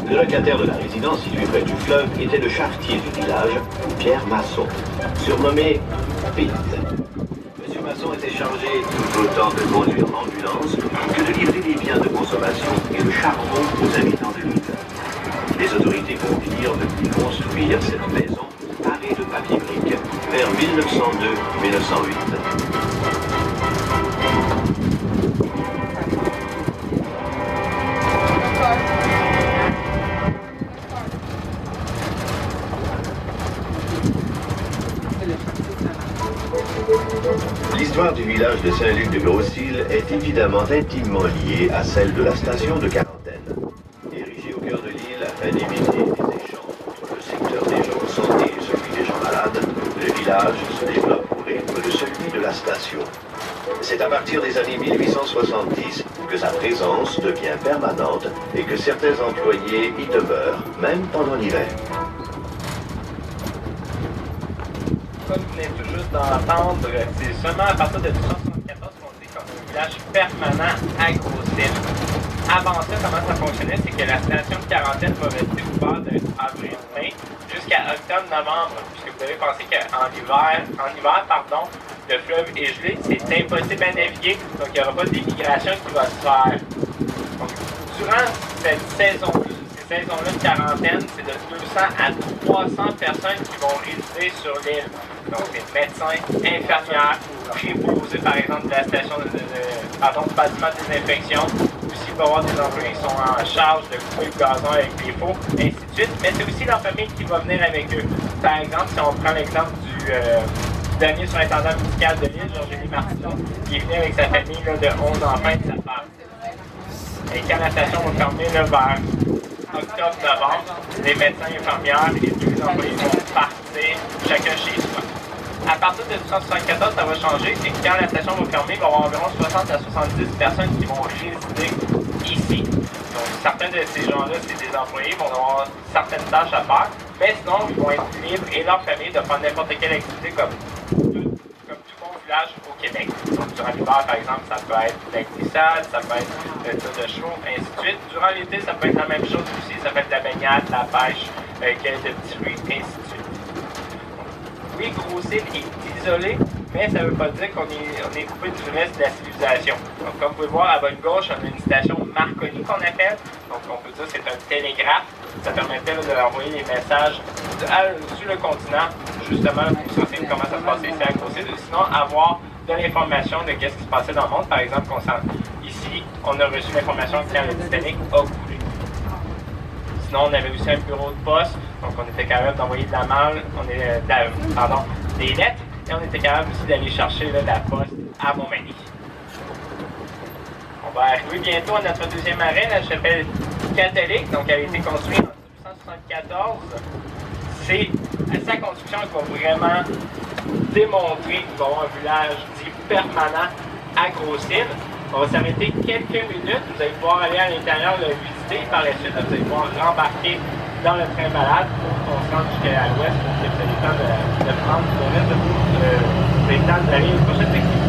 Le locataire de la résidence située près du fleuve était le charretier du village, Pierre Masson, surnommé Pete. Monsieur Masson était chargé tout autant de conduire l'ambulance que de livrer des biens de consommation et le charbon aux habitants de l'île. Les autorités convirent de lui construire cette maison parée de papier brique vers 1902-1908. L'histoire du village de Saint-Luc de Grossil est évidemment intimement liée à celle de la station de quarantaine. Érigée au cœur de l'île afin d'éviter des échanges entre le secteur des gens en santé et celui des gens malades, le village se développe au rythme de celui de la station. C'est à partir des années 1870 que sa présence devient permanente et que certains employés y demeurent, même pendant l'hiver. Comme vous venez tout juste d'entendre, c'est seulement à partir de 1974 qu'on dit qu'on a un village permanent à Grossil. Avant ça, comment ça fonctionnait, c'est que la station de quarantaine va rester ouverte de avril-mai jusqu'à octobre-novembre. Puisque vous devez penser qu'en hiver, le fleuve est gelé, c'est impossible à naviguer, donc il n'y aura pas d'immigration qui va se faire. Donc, durant cette saison-là, ces saisons-là de quarantaine, c'est de 200 à 300 personnes qui vont résider sur l'île. Donc, des médecins, infirmières, préposés, par exemple, de la station du bâtiment de désinfection. Aussi, il va y avoir des employés qui sont en charge de couper le gazon avec des faux, ainsi de suite. Mais c'est aussi leur famille qui va venir avec eux. Par exemple, si on prend l'exemple du dernier surintendant médical de l'île, Georges-Élie Martineau, qui est venu avec sa famille là, de 11 enfants et de sa femme. Et quand la station va fermer là, vers octobre-novembre, les médecins, infirmières et tous les employés vont partir chacun chez soi. À partir de 1974, ça va changer, c'est que quand la station va fermer, il va y avoir environ 60 à 70 personnes qui vont résider ici. Donc certains de ces gens-là, c'est des employés, vont avoir certaines tâches à faire, mais sinon, ils vont être libres et leur famille de faire n'importe quelle activité comme tout bon village au Québec. Donc durant l'hiver, par exemple, ça peut être la glissade, ça peut être le tir de chevaux, ainsi de suite. Durant l'été, ça peut être la même chose aussi, ça peut être la baignade, la pêche, cueille de petits fruits, ainsi de suite. Oui, Grossil est isolé, mais ça ne veut pas dire qu'on est coupé du reste de la civilisation. Donc, comme vous pouvez voir, à votre gauche, on a une station Marconi qu'on appelle. Donc, on peut dire que c'est un télégraphe. Ça permettait d'envoyer les messages sur le continent, justement, pour savoir comment ça se passait ici à Grossil. Sinon, avoir de l'information de ce qui se passait dans le monde. Par exemple, ici, on a reçu l'information quand le Titanic a coulé. Sinon, on avait aussi un bureau de poste. Donc, on était capable d'envoyer de la malle, des lettres, et on était capable aussi d'aller chercher là, la poste à Montmagny. On va arriver bientôt à notre deuxième arrêt, la chapelle catholique. Donc, elle a été construite en 1874. C'est à sa construction qu'on va vraiment démontrer qu'il va y avoir un village dit permanent à Grossil. On va s'arrêter quelques minutes. Vous allez pouvoir aller à l'intérieur le visiter. Par la suite, vous allez pouvoir rembarquer dans le train balade pour qu'on se rende jusqu'à l'ouest pour que vous ayez le temps de prendre le reste de vous, le temps d'aller aux prochaines activités.